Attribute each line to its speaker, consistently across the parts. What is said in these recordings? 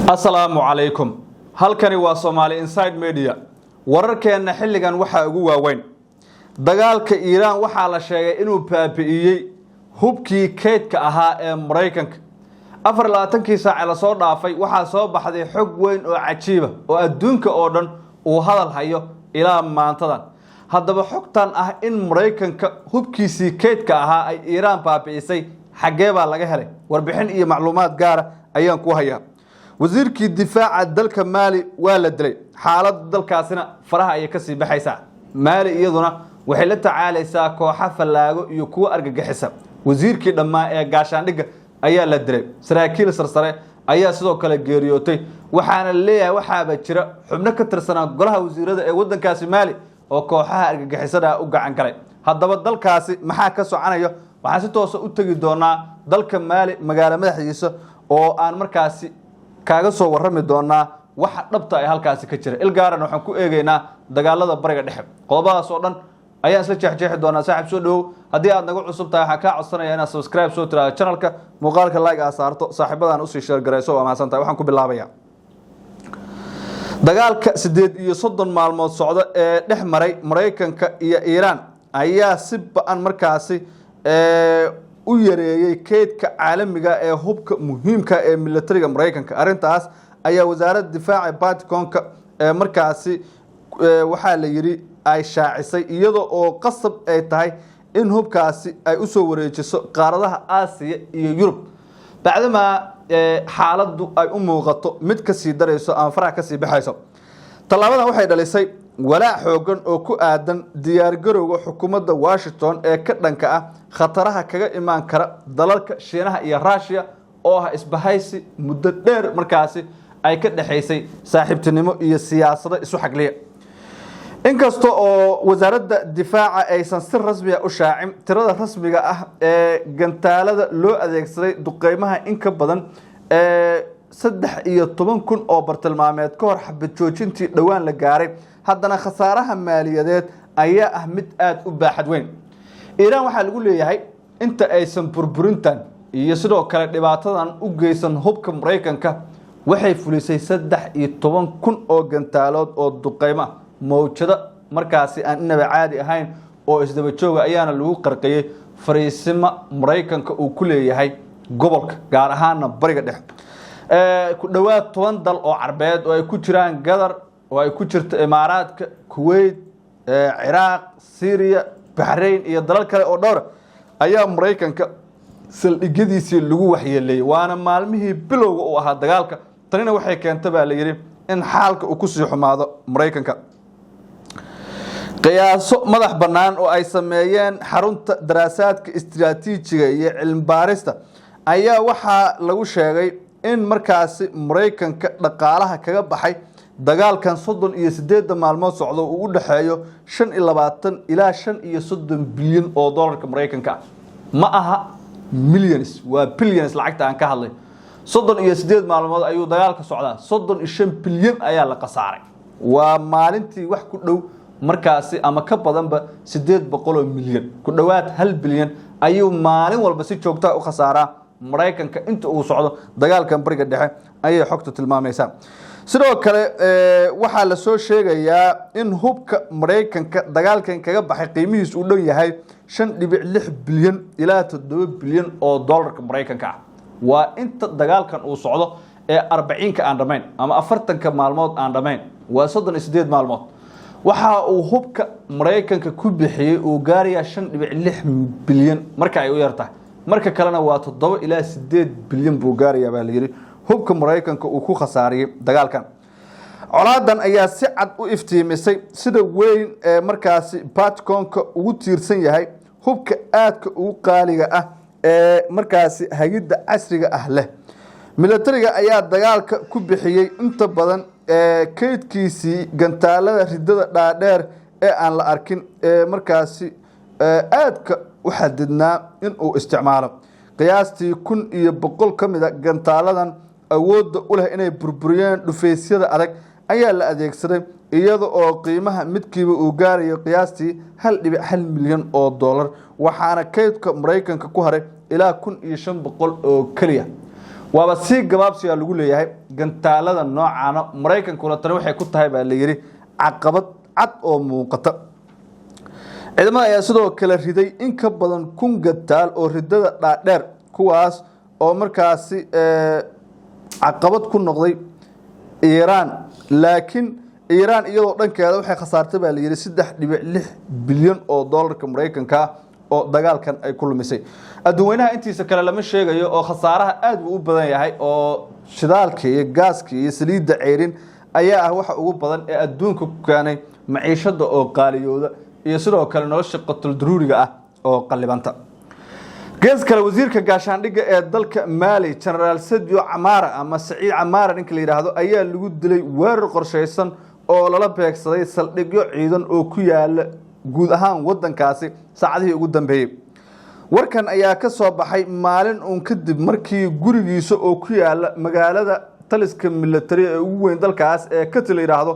Speaker 1: Assalaamu calaykum. Halkani waa Somali Inside Media. Wararkeena xilligan waxa ugu waaweyn. Dagaalka Iiraan waxa la sheegay inuu baabi'iyay hubkii keydka ahaa ee Mareykanka. 24 saac la soo dhaafay waxa soo baxday xog weyn oo cajiib ah oo adduunka oo dhan uu hadal hayo ilaa maantadan. Haddaba xogtan ah in Mareykanka hubkiisii keydka ahaa ay Iiraan baabi'isay xagee baa laga helay. Warbixin iyo macluumaad gaar ah ayaan ku hayaa. wasiirkii difaaca dalka Mali waa la dilay xaalada dalkaasina faraha ay ka sii baxaysaa Mali iyaduna waxay la tacaalaysaa kooxo falaago iyo kuwa argagixisa wasiirkii dhamaa ee gaashaandhiga ayaa la dilay saraakiil sarsare ayaa sidoo kale geeriyootay waxaana leeyahay waxaaba jira xubno ka tirsan golaha wasiirada ee wadankaasi Mali oo kooxaha argagixisada u gacan galay haddaba dalkaasi maxaa ka soconayo waxaan si toos ah u tagi doonaa dalka Mali magaalada madaxdiisa oo aan markaasi kaaga soo warrami doonaa waxa dhabta ay halkaasi ka jira ilgaaran waxaan ku eegaynaa dagaalada bariga dhexe qodobadaas oo dhan ayaan isla jeexjeexi doonaa saaxiib soo dhaw haddii aad naga cusub tahay waxaan kaa codsanayaa inaad subscribe soo tiraado channelka muuqaalka like aad saarto saaxiibadan u sii share gareyso waa mahadsan tahay waxaan ku bilaabayaa dagaalka 38 maalmood socda ee dhex maray Mareykanka iyo Iiraan ayaa si ba'an markaasi u yareeyay keydka caalamiga ee hubka muhiimka ee militariga Mareykanka arintaas ayaa wasaaradda difaaca Pentagonka markaasi waxa la yiri ay shaacisay iyadoo oo qasab ay tahay in hubkaasi ay u soo wareejiso qaaradaha Aasiya iyo Yurub bacdama xaaladdu ay u muuqato mid ka sii dareyso ama faraha ka sii baxayso talaabadan waxay dhalisay walaac xoogan oo ku aadan diyaar garowga xukuumadda Washington ee ka dhanka ah khataraha kaga imaan kara dalalka Shiinaha iyo Russia oo ah isbahaysi muddo dheer markaasi ay ka dhaxaysay saaxiibtinimo iyo siyaasado isu xagliya inkasta oo wasaaradda difaaca aysan si rasmi ah u shaacin tirada rasmiga ah ee gantaalada loo adeegsaday duqeymaha in ka badan 13,000 oo bartilmaameed ka hor xabad joojintii dhawaan la gaaray haddana khasaaraha maaliyadeed ayaa ah mid aad u baaxad weyn Iiraan waxa lagu leeyahay inta aysan burburintan iyo sidoo kale dhibaatadan u geysan hubka Mareykanka waxay fulisay 13,000 oo gantaalood oo duqeymo mowjada markaasi aan inaba caadi ahayn oo isdaba jooga ayaana lagu qarqiyay fariisima Mareykanka uu ku leeyahay gobolka gaar ahaan bariga dhexe ku dhawaad 10 dal oo Carbeed oo ay ku jiraan Qatar oo ay ku jirto Imaaraadka Kuwait Iraq Syria Bahrain iyo dalal kale oo dhowr ayaa Mareykanka saldhigyadiisii lagu waxyeelay waana maalmihii bilowga u ahaa dagaalka tanina waxay keentay baa la yiri in xaalka uu ku sii xumaado Mareykanka qiyaaso madax banaan oo ay sameeyeen xarunta daraasaadka istiraatiijiga iyo cilmi baarista ayaa waxa lagu sheegay in markaasi Mareykanka dhaqaalaha kaga baxay dagaalkan 38 maalmood socdo uu u dhaxeeyo 25 ilaa 35 bilyan oo dollarka Mareykanka ma aha millions waa billions lacagta aan ka hadlay 38 maalmood ayuu dagaalka socdaa 35 bilyan ayaa la qasaaray waa maalintii wax ku dhow markaasi ama ka badanba 800 milyan ku dhawaad 1 bilyan ayuu maalin walba si joogto ah u khasaaraa Mareykanka inta uu socdo dagaalkan bariga dhexe ayay xogtu tilmaamaysaa sidoo kale waxa la soo sheegayaa in hubka Mareykanka dagaalkan kaga baxay qiimihiisu u dhow yahay 5.6 bilyan ilaa 7 bilyan oo dollarka Mareykanka waa inta dagaalkan uu socdo ee 40 aan dhamayn ama 40 maalmood aan dhamayn waa 38 maalmood waxa uu hubka Mareykanka ku bixiyay uu gaaraya 5.6 bilyan marka ay u yartahay marka kalena waa 7 ilaa 8 bilyan buu gaaraya baa la yiri hubka Mareykanka uu ku khasaariyay dagaalkan colaadan ayaa si cad u iftiimisay sida weyn ee markaasi Pentagonka ugu tiirsan yahay hubka aadka ugu qaaliga ah ee markaasi hagida casriga ah leh militariga ayaa dagaalka ku bixiyay inta badan keydkiisii gantaalada ridada dhaadheer ee aan la arkin ee markaasi aadka u xadidnaa in uu isticmaalo qiyaastii 1,100 kamida gantaaladan awoodda u leh inay burburiyaan dhufaysyada adag ayaa la adeegsaday iyada oo qiimaha midkiiba uu gaarayo qiyaastii 1.1 milyan oo dollar waxaana keydka Mareykanka ku haray ilaa 1,500 oo kaliya waaba si gabaabsi lagu leeyahay gantaalada noocaana Mareykankuna tan waxay ku tahay baa la yiri caqabad cad oo muuqata ciidamada ayaa sidoo kale riday in ka badan 1,000 gantaal oo ridada dhaadheer kuwaas oo markaasi caqabad ku noqday Iran laakiin Iran iyadoo dhankeeda waxay khasaartay baa la yiri 3.6 bilyan oo dollarka Mareykanka oo dagaalkan ay ku lumisay adduunweynaha intiisa kale lama sheegayo oo khasaaraha aad u badan yahay oo shidaalka iyo gaaska iyo saliidda ceerin ayaa ah waxa ugu badan ee adduunka ku keenay maciishada oo qaaliyooda iyo sidoo kale nolosha qatul daruuriga ah oo qalibanta gees kale wasiirka gaashaandhigga ee dalka Mali General Sadio Camara ama Saciid Camara ninka la yiraahdo ayaa lagu dilay weerar qorsheysan oo lala beegsaday saldhigyo ciidan oo ku yaala guud ahaan wadankaasi saacadihii ugu dambeeyay warkan ayaa ka soo baxay maalin uun kadib markii gurigiisa oo ku yaala magaalada taliska military ee ugu weyn dalkaas ee ka taliiraahdo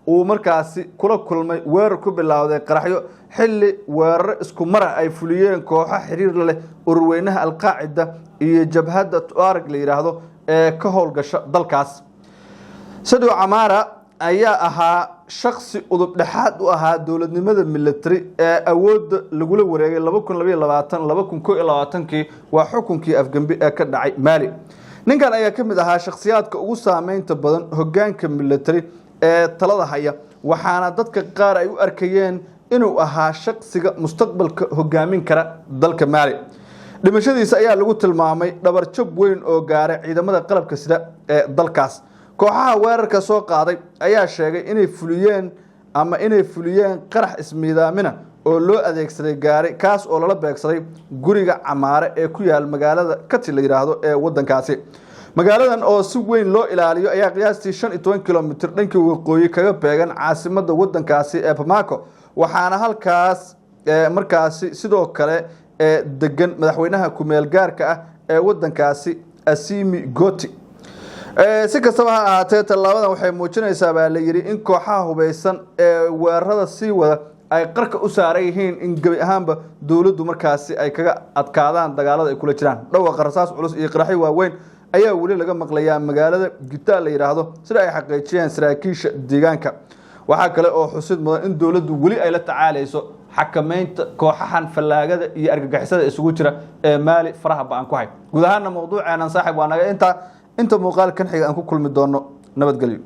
Speaker 1: uu markaasi kula kulmay weerar ku bilowday qaraxyo xilli weerar isku mar ay fuliyeen kooxo xiriir leh ururweynaha Al-Qaacida iyo jabhadda Tuareg la yiraahdo ee ka howlgasha dalkaas Sadio Camara ayaa ahaa shakhsi udub dhaxaad u ahaa dawladnimada military ee awood lagu la wareegay 2022 waa xukunkii afgambi ee ka dhacay Mali ninkan ayaa kamid ahaa shakhsiyaadka ugu saameynta badan hoggaanka military ee talada haya waxaana dadka qaar ay u arkayeen inuu ahaa shakhsiga mustaqbalka hoggaamin kara dalka Mali dhimashadiisa ayaa lagu tilmaamay dhabar jab weyn oo gaaray ciidamada qalabka sida ee dalkaas kooxaha weerarka soo qaaday ayaa sheegay inay fuliyeen qarax ismiidaamina oo loo adeegsaday gaari kaas oo lala beegsaday guriga Camaare ee ku yaal magaalada Kati la yiraahdo ee wadankaasi magaaladan oo si weyn loo ilaaliyo ayaa qiyaastii 15 kilomitir dhanka waqooyi kaga beegan caasimadda wadankaasi ee Bamako waxaana halkaas markaasi sidoo kale degan madaxweynaha ku meel gaarka ah ee wadankaasi Assimi Goti si kastaba ha ahaatee talaabadan waxay muujinaysaa baa la yiri in kooxaha hubeysan ee weerarada sii wada ay qarka u saaran yihiin in gabi ahaanba dawladdu markaasi ay kaga adkaadaan dagaalada ay kula jiraan dhawaqa rasaas culus iyo qaraxyo waaweyn ayaa wali laga maqlayaa magaalada Gita la yiraahdo sida ay xaqiijiyeen saraakiisha deegaanka waxa kale oo xusid mudan in dawladdu wali ay la tacaalayso xakameynta kooxahan falaagada iyo argagixisada isugu jira ee Mali faraha baan ku hay guud ahaan mawduucana saaxiib waa naga inta muuqaalkan xiga aan ku kulmi doono nabadgelyo